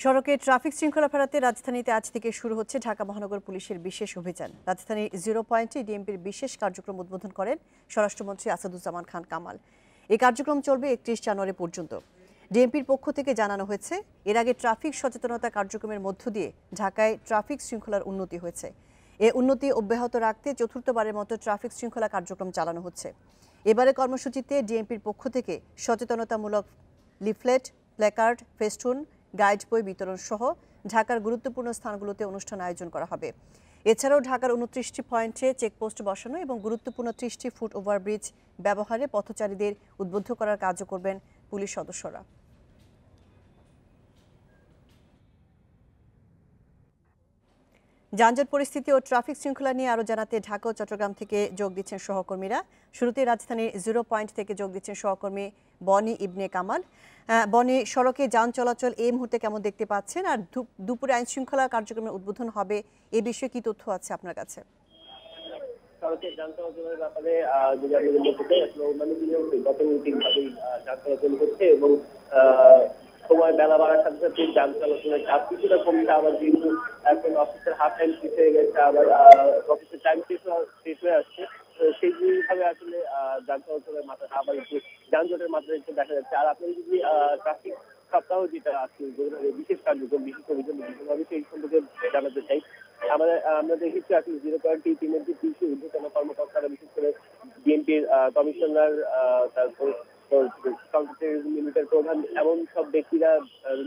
সড়কে ট্রাফিক শৃঙ্খলা ফেরাতে রাজধানীতে আজ থেকে শুরু হচ্ছে ঢাকা মহানগর পুলিশের বিশেষ অভিযান। রাজধানীর 0 পয়েন্টে ডিএমপির বিশেষ কার্যক্রম উদ্বোধন করেন স্বরাষ্ট্রমন্ত্রী আসাদুজ্জামান খান কামাল। এই কার্যক্রম চলবে 31 জানুয়ারি পর্যন্ত। ডিএমপির পক্ষ থেকে জানানো হয়েছে, এর আগে ট্রাফিক সচেতনতা কার্যক্রমের মধ্য দিয়ে ঢাকায় ট্রাফিক শৃঙ্খলার উন্নতি হয়েছে। এ উন্নতি অব্যাহত রাখতে চতুর্থবারের মতো ট্রাফিক শৃঙ্খলা কার্যক্রম চালানো হচ্ছে। এবারে কর্মসূচিতে ডিএমপির পক্ষ থেকে সচেতনতামূলক লিফলেট, প্ল্যাকার্ড, ফেস্টুন, গাইড বই বিতরণ সহ ঢাকার গুরুত্বপূর্ণ স্থানগুলোতে অনুষ্ঠান আয়োজন করা হবে। এছাড়াও ঢাকার 29টি পয়েন্টে চেকপোস্ট বসানো এবং গুরুত্বপূর্ণ 30টি ফুট ওভারব্রিজ ব্যবহারে পথচারীদের উদ্বুদ্ধ করার কাজও করবেন পুলিশ সদস্যরা। যানজট পরিস্থিতি ও ট্রাফিক শৃঙ্খলা নিয়ে আরও জানাতে ঢাকা ও চট্টগ্রাম থেকে যোগ দিচ্ছেন সহকর্মীরা। শুরুতে রাজধানীর 0 পয়েন্ট থেকে যোগ দিচ্ছেন সহকর্মী বনি ইবনে কামাল। বনি, সড়কে যান চলাচল এই মুহূর্তে কেমন দেখতে পাচ্ছেন, আর দুপুরে আইন শৃঙ্খলা কার্যক্রমের উদ্বোধন হবে, এ বিষয়ে কি তথ্য আছে আপনার কাছে? সড়কে যান চলাচলের ব্যাপারে গতানুগতিকভাবেই যান চলাচল হচ্ছে এবং সময় বেলা বাড়ার সাথে সাথে যান চলাচলের চাপ কিছুটা কমছে। আবার যেহেতু এখন অফিসের হাফ টাইম শেষ হয়ে গেছে, আবার অফিসের টাইম শেষ হয়ে আসছে, সেইভাবে আসলে যান চলাচলের মাত্রাটা আবার একটু যানজটের মাত্রা একটু দেখা যাচ্ছে। আর আপনি যদি ট্রাফিক সপ্তাহ যেটা আছে, বিশেষ কার্যক্রম, বিশেষ অভিযান বিশেষভাবে সেই সম্পর্কে জানাতে চাই। আমরা দেখেছি আসলে 0 পয়েন্টে ইতিমধ্যে 30 ঊর্ধ্বতন কর্মকর্তারা, বিশেষ করে বিএনপির কমিশনার, তারপর ইউনিটের প্রধান, এমন সব ব্যক্তিরা,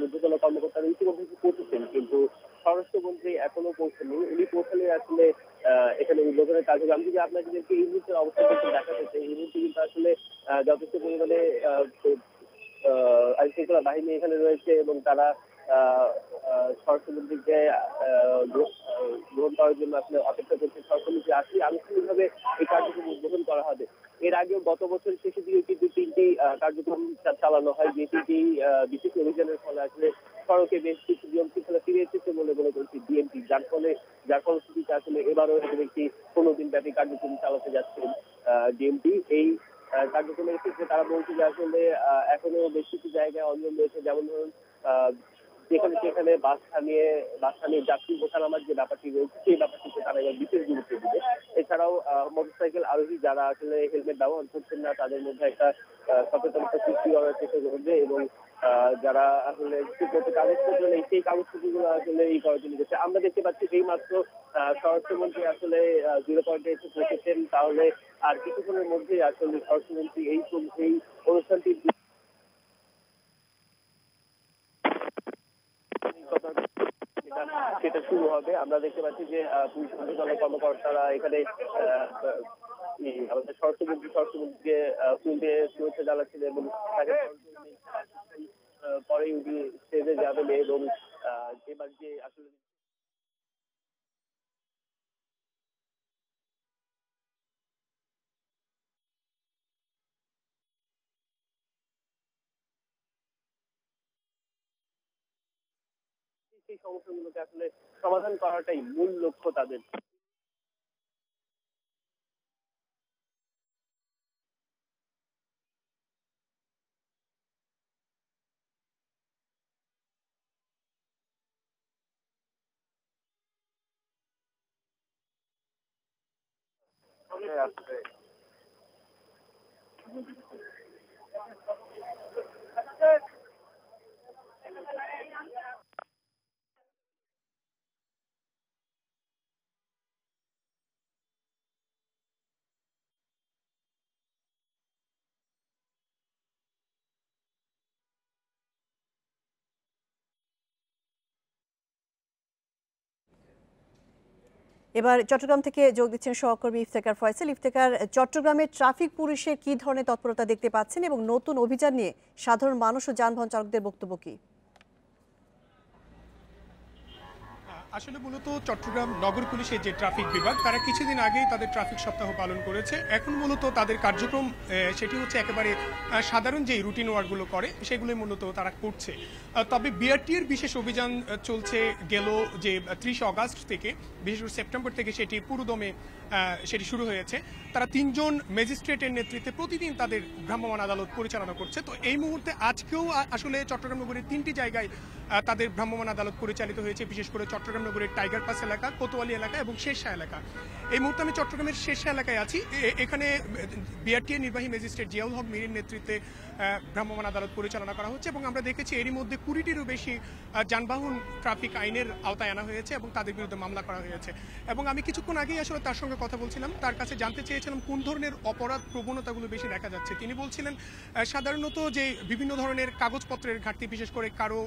ঊর্ধ্বতন কর্মকর্তারা ইতিমধ্যে পৌঁছেছেন, কিন্তু স্বরাষ্ট্রমন্ত্রী এখনো পৌঁছাননি। উনি পৌঁছালে আসলে এখানে উদ্বোধনের কাজ হবে। আমি যদি আপনাদেরকে এই মুহূর্তের অবস্থা দেখাতে চাই, এই মুহূর্তে কিন্তু আসলে যথেষ্ট পরিমাণে আইন শৃঙ্খলা বাহিনী এখানে রয়েছে এবং তারা স্বরাষ্ট্রমন্ত্রীকে গ্রহণ করার জন্য আসলে অপেক্ষা করছে। স্বরাষ্ট্রমন্ত্রী আসলে আনুষ্ঠানিকভাবে এই কার্যক্রম উদ্বোধন করা হবে। এর আগেও গত বছর শেষের দিকে কিন্তু 3টি কার্যক্রম চালানো হয়, যে 3টি বিশেষ অভিযানের ফলে আসলে সড়কে বেশ কিছু নিয়ম শৃঙ্খলা ফিরে এসেছে বলে মনে করছি ডিএমপি, যার ফলশ্রুতিতে আসলে এবারও এদের একটি 15 দিন ব্যাপী কার্যক্রম চালাতে যাচ্ছে ডিএমপি। এই কার্যক্রমের ক্ষেত্রে তারা বলছে যে আসলে এখনো বেশ কিছু জায়গায় অনিয়ম রয়েছে, যেমন ধরুন সেখানে বাস থামিয়ে যাত্রী ওঠানামার যে ব্যাপারটি রয়েছে, সেই ব্যাপারটিতে তারা এবার বিশেষ গুরুত্ব দিবে। এছাড়াও মোটরসাইকেল আরোহী যারা আসলে হেলমেট ব্যবহার করছেন না, তাদের মধ্যে একটা সচেতনতা সৃষ্টি করার চেষ্টা করবে এবং যারা আসলে কাগজপত্র নেই, সেই কাগজপত্রগুলো আসলে এই করার জন্য গেছে। আমরা দেখতে পাচ্ছি এই মাত্র স্বরাষ্ট্রমন্ত্রী আসলে 0 পয়েন্টে এসে পৌঁছেছেন, তাহলে আর কিছুক্ষণের মধ্যেই আসলে স্বরাষ্ট্রমন্ত্রী এই অনুষ্ঠানটি সেটা শুরু হবে। আমরা দেখতে পাচ্ছি যে পুলিশ ঊর্ধ্বতন কর্মকর্তারা এখানে আমাদের স্বরাষ্ট্রমন্ত্রীকে ফুল দিয়ে শুভেচ্ছা জানাচ্ছিলেন এবং তাকে পরে উনি স্টেজে যাবেন এবং এবার যে আসলে সেই সমস্যাগুলোকে আসলে সমাধান করাটাই মূল লক্ষ্য তাদের। এবার চট্টগ্রাম থেকে যোগ দিচ্ছেন সহকর্মী ইফতেখার ফয়সাল। ইফতেখার, চট্টগ্রামের ট্রাফিক পুলিশের কি ধরনের তৎপরতা দেখতে পাচ্ছেন এবং নতুন অভিযান নিয়ে সাধারণ মানুষ ও যানবাহন চালকদের বক্তব্য কি? আসলে মূলত চট্টগ্রাম নগর পুলিশের যে ট্রাফিক বিভাগ, তারা কিছুদিন আগেই তাদের ট্রাফিক সপ্তাহ পালন করেছে। এখন মূলত তাদের কার্যক্রম সেটি হচ্ছে একেবারে সাধারণ যে রুটিন ওয়ার্কগুলো করে সেগুলো মূলত তারা করছে। তবে বিআরটির বিশেষ অভিযান চলছে গেল যে 30 অগাস্ট থেকে, বিশেষ করে সেপ্টেম্বর থেকে সেটি পুরোদমে সেটি শুরু হয়েছে। তারা 3 জন ম্যাজিস্ট্রেটের নেতৃত্বে প্রতিদিন তাদের ভ্রাম্যমাণ আদালত পরিচালনা করছে। তো এই মুহূর্তে আজকেও আসলে চট্টগ্রাম নগরের 3টি জায়গায় তাদের ভ্রাম্যমাণ আদালত পরিচালিত হয়েছে, বিশেষ করে চট্টগ্রাম নগরের টাইগার পাস এলাকা, কোতোয়ালি এলাকা এবং শেরশাহ এলাকা। এই মুহূর্তে আমি চট্টগ্রামের শেরশাহ এলাকায় আছি। এখানে বিআরটিএ নির্বাহী ম্যাজিস্ট্রেট জিয়াউল হক মীরের নেতৃত্বে ভ্রাম্যমাণ আদালত পরিচালনা করা হচ্ছে এবং আমরা দেখেছি এরই মধ্যে 20টিরও বেশি যানবাহন ট্রাফিক আইনের আওতায় আনা হয়েছে এবং তাদের বিরুদ্ধে মামলা করা হয়েছে। এবং আমি কিছুক্ষণ আগেই আসলে তার সঙ্গে কথা বলছিলাম, তার কাছে জানতে চেয়েছিলাম কোন ধরনের অপরাধ প্রবণতাগুলো বেশি দেখা যাচ্ছে। তিনি বলছিলেন সাধারণত যে বিভিন্ন ধরনের কাগজপত্রের ঘাটতি, বিশেষ করে কারো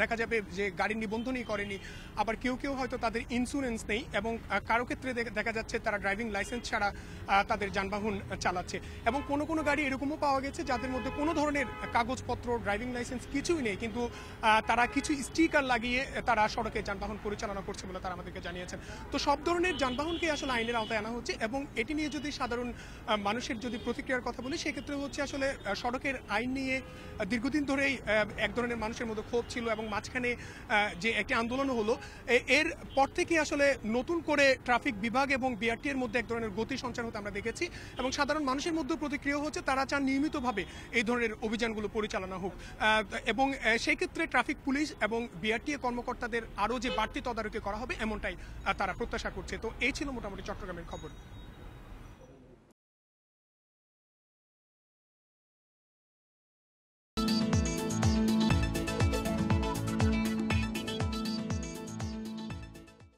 দেখা যাবে যে গাড়ির নিবন্ধনই করেনি, আবার কেউ কেউ হয়তো তাদের ইন্স্যুরেন্স নেই এবং কারো ক্ষেত্রে দেখা যাচ্ছে তারা ড্রাইভিং লাইসেন্স ছাড়া তাদের যানবাহন চালাচ্ছে। এবং কোনো কোনো গাড়ি এরকমও পাওয়া গেছে যাদের মধ্যে কোনো ধরনের কাগজপত্র, ড্রাইভিং লাইসেন্স কিছুই নেই, কিন্তু তারা কিছু স্টিকার লাগিয়ে তারা সড়কে যানবাহন পরিচালনা করছে বলে তারা আমাদেরকে জানিয়েছেন। তো সব ধরনের যানবাহনকে আসলে আইনের আওতায় আনা হচ্ছে এবং এটি নিয়ে যদি সাধারণ মানুষের যদি প্রতিক্রিয়ার কথা বলি, সেক্ষেত্রে হচ্ছে আসলে সড়কের আইন নিয়ে দীর্ঘদিন ধরেই এক ধরনের মানুষের মধ্যে ক্ষোভ ছিল এবং মাঝখানে যে একটি আন্দোলন হলো, এর পর থেকে আসলে নতুন করে ট্রাফিক বিভাগ এবং বিআরটি এর মধ্যে এক ধরনের গতি সঞ্চার হতে আমরা দেখেছি এবং সাধারণ মানুষের মধ্যে প্রতিক্রিয়া হচ্ছে তারা চান নিয়মিতভাবে এই ধরনের অভিযানগুলো পরিচালনা হোক এবং সেই ক্ষেত্রে ট্রাফিক পুলিশ এবং বিআরটি কর্মকর্তাদের আরও যে বাড়তি তদারকি করা হবে এমনটাই তারা প্রত্যাশা করছে। তো এই ছিল মোটামুটি চট্টগ্রামের খবর।